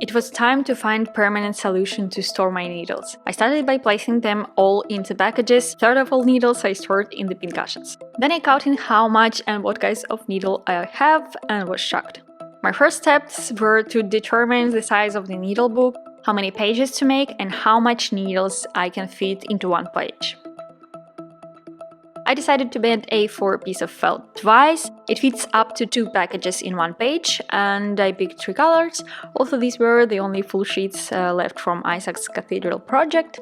It was time to find permanent solution to store my needles. I started by placing them all into packages. Third of all needles I stored in the pincushions. Then I counted how much and what kinds of needle I have and was shocked. My first steps were to determine the size of the needlebook, how many pages to make, and how much needles I can fit into one page. I decided to bend a A4 piece of felt twice. It fits up to 2 packages in one page, and I picked 3 colors. Also, these were the only full sheets left from Isaac's Cathedral project.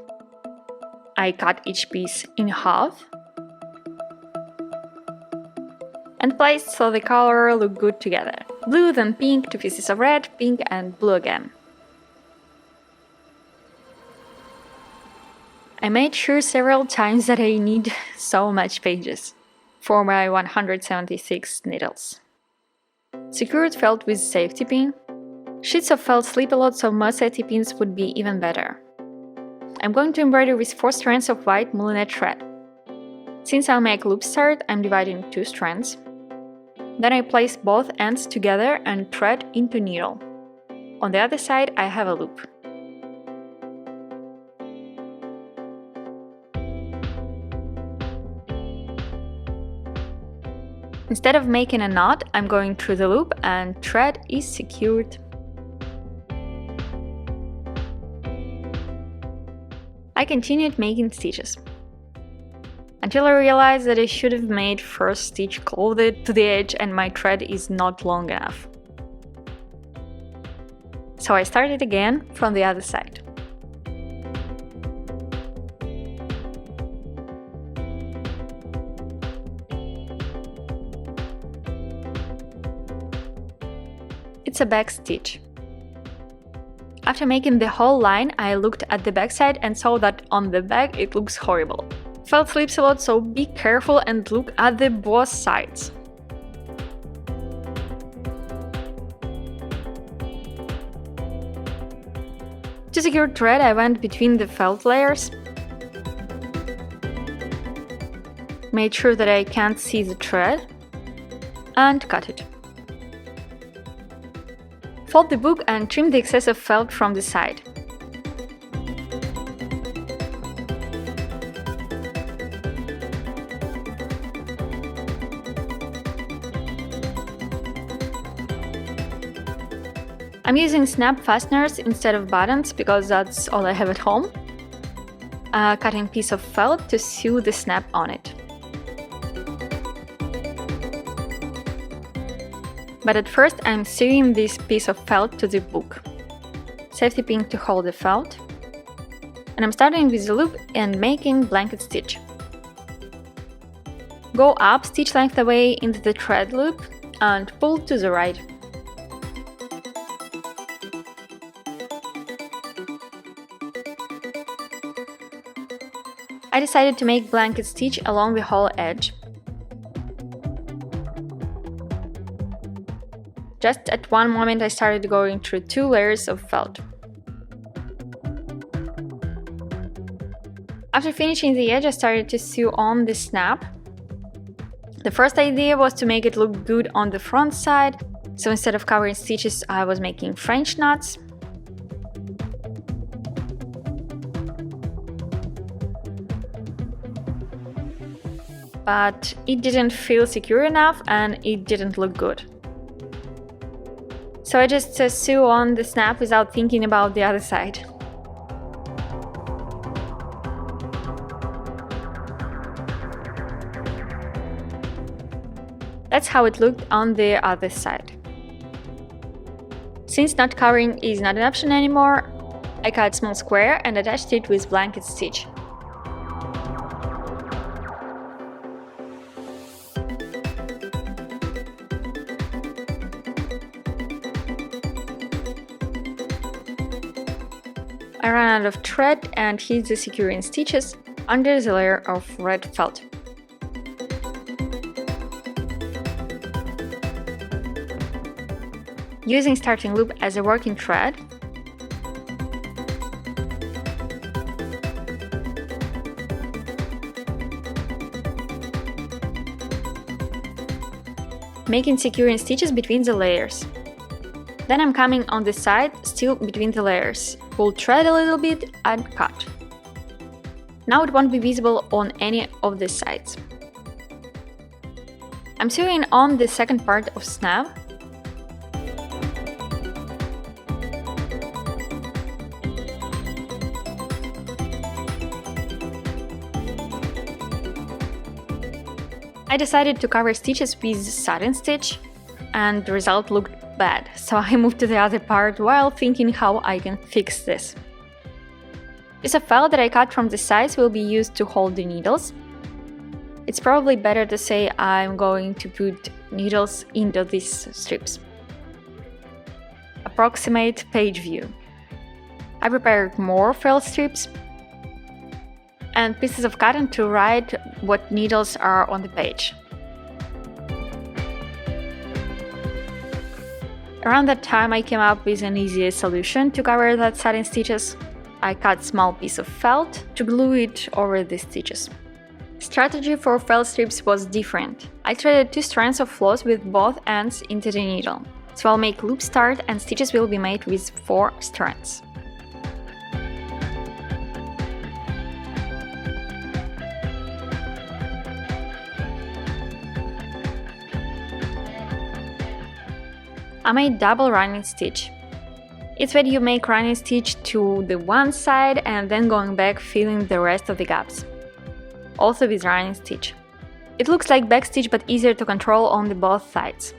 I cut each piece in half and placed so the color looked good together. Blue, then pink, 2 pieces of red, pink and blue again. I made sure several times that I need so much pages for my 176 needles. Secured felt with safety pin. Sheets of felt slip a lot, so more safety pins would be even better. I'm going to embroider with 4 strands of white moulinet thread. Since I'll make loop start, I'm dividing 2 strands. Then I place both ends together and thread into needle. On the other side, I have a loop. Instead of making a knot, I'm going through the loop and thread is secured. I continued making stitches until I realized that I should have made first stitch clothed to the edge and my thread is not long enough. So I started again from the other side. It's a back stitch. After making the whole line, I looked at the back side and saw that on the back it looks horrible. Felt slips a lot, so be careful and look at the both sides. To secure thread, I went between the felt layers. Made sure that I can't see the thread and cut it. Fold the book and trim the excess of felt from the side. I'm using snap fasteners instead of buttons because that's all I have at home. Cutting a piece of felt to sew the snap on it. But at first I'm sewing this piece of felt to the book. Safety pin to hold the felt. And I'm starting with the loop and making blanket stitch. Go up stitch length away into the thread loop and pull to the right. I decided to make blanket stitch along the whole edge. Just at one moment I started going through 2 layers of felt. After finishing the edge, I started to sew on the snap. The first idea was to make it look good on the front side, so instead of covering stitches I was making French knots. But it didn't feel secure enough and it didn't look good. So I just sew on the snap without thinking about the other side. That's how it looked on the other side. Since knot covering is not an option anymore, I cut a small square and attached it with blanket stitch. I ran out of thread and hid the securing stitches under the layer of red felt. Using starting loop as a working thread, making securing stitches between the layers. Then I'm coming on the side, still between the layers. Pull thread a little bit and cut. Now it won't be visible on any of the sides. I'm sewing on the second part of snap. I decided to cover stitches with satin stitch, and the result looked bad, so I moved to the other part while thinking how I can fix this. Piece of felt that I cut from the sides will be used to hold the needles. It's probably better to say I'm going to put needles into these strips. Approximate page view. I prepared more felt strips and pieces of cotton to write what needles are on the page. Around that time I came up with an easier solution to cover that satin stitches. I cut small piece of felt to glue it over the stitches. Strategy for felt strips was different. I threaded 2 strands of floss with both ends into the needle. So I'll make loop start and stitches will be made with 4 strands. I made double running stitch. It's when you make running stitch to the one side and then going back filling the rest of the gaps. Also with running stitch. It looks like back stitch but easier to control on the both sides.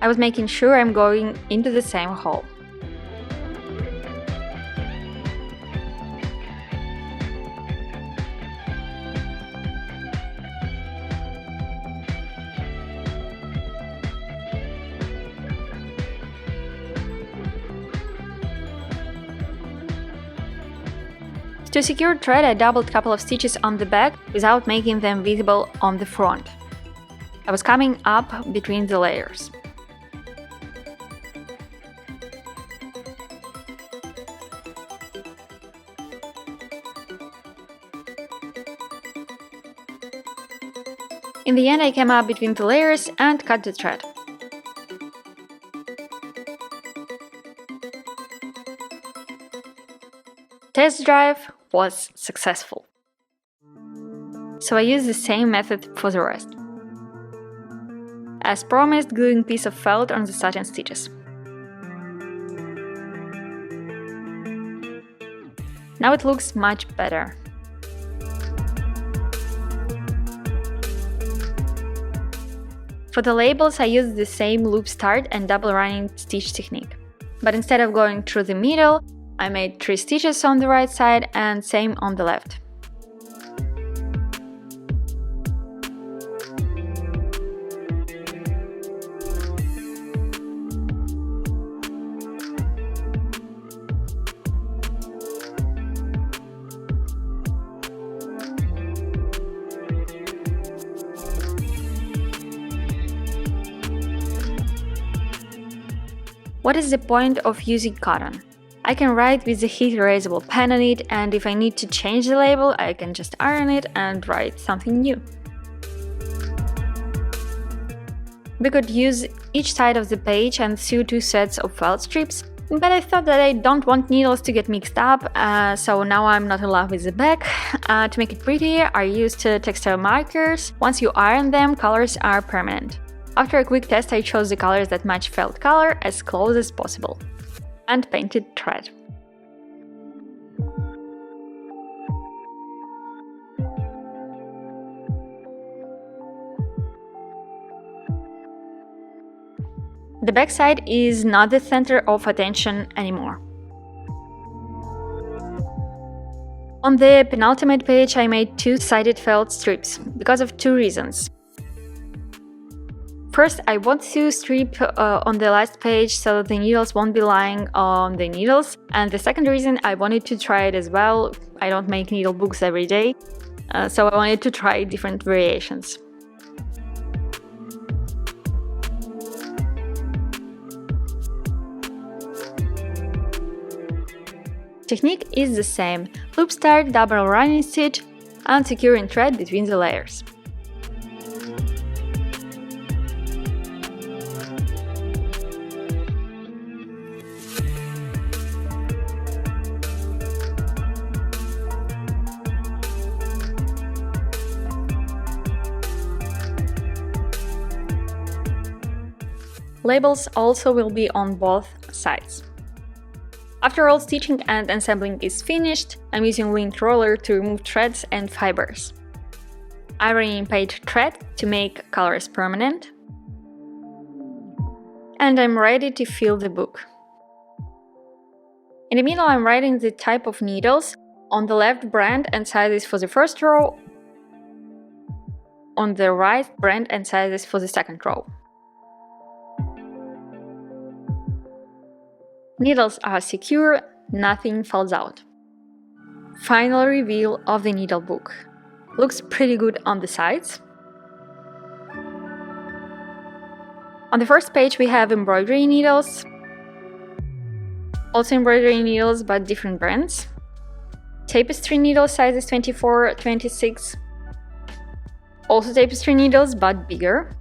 I was making sure I'm going into the same hole. To secure thread, I doubled a couple of stitches on the back without making them visible on the front. I was coming up between the layers. In the end, I came up between the layers and cut the thread. Test drive was successful. So I used the same method for the rest. As promised, gluing piece of felt on the satin stitches. Now it looks much better. For the labels I used the same loop start and double running stitch technique. But instead of going through the middle, I made 3 stitches on the right side and same on the left. What is the point of using cotton? I can write with a heat erasable pen on it, and if I need to change the label, I can just iron it and write something new. We could use each side of the page and sew 2 sets of felt strips, but I thought that I don't want needles to get mixed up, so now I'm not in love with the back. To make it prettier, I used textile markers. Once you iron them, colors are permanent. After a quick test, I chose the colors that match felt color as close as possible. And painted thread. The backside is not the center of attention anymore. On the penultimate page, I made 2-sided felt strips because of 2 reasons. First, I want to strip on the last page so the needles won't be lying on the needles. And the second reason, I wanted to try it as well. I don't make needle books every day, so I wanted to try different variations. Technique is the same: loop start, double running stitch, and securing thread between the layers. Labels also will be on both sides. After all stitching and assembling is finished, I'm using lint roller to remove threads and fibers. Ironing page thread to make colors permanent. And I'm ready to fill the book. In the middle, I'm writing the type of needles. On the left, brand and sizes for the first row. On the right, brand and sizes for the second row. Needles are secure, nothing falls out. Final reveal of the needle book. Looks pretty good on the sides. On the first page we have embroidery needles. Also embroidery needles, but different brands. Tapestry needle sizes 24, 26. Also tapestry needles, but bigger.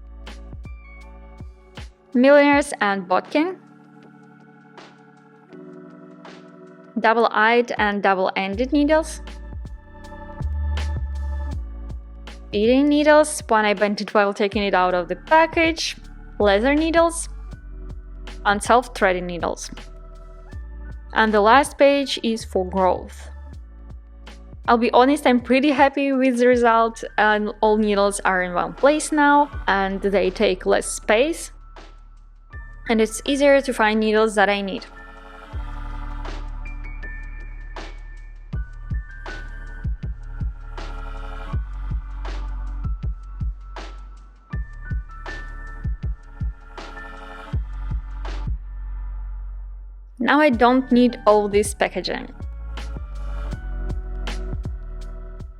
Milliners and bodkin. Double-eyed and double-ended needles. Beading needles, one I bent it while taking it out of the package. Leather needles. And self-threading needles. And the last page is for growth. I'll be honest, I'm pretty happy with the result, and all needles are in one place now, and they take less space. And it's easier to find needles that I need. Now I don't need all this packaging.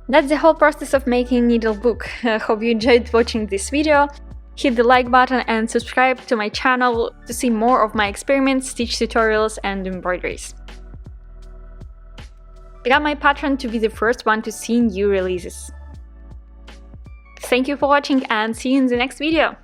That's the whole process of making needle book. I hope you enjoyed watching this video. Hit the like button and subscribe to my channel to see more of my experiments, stitch tutorials and embroideries. Become my patron to be the first one to see new releases. Thank you for watching and see you in the next video!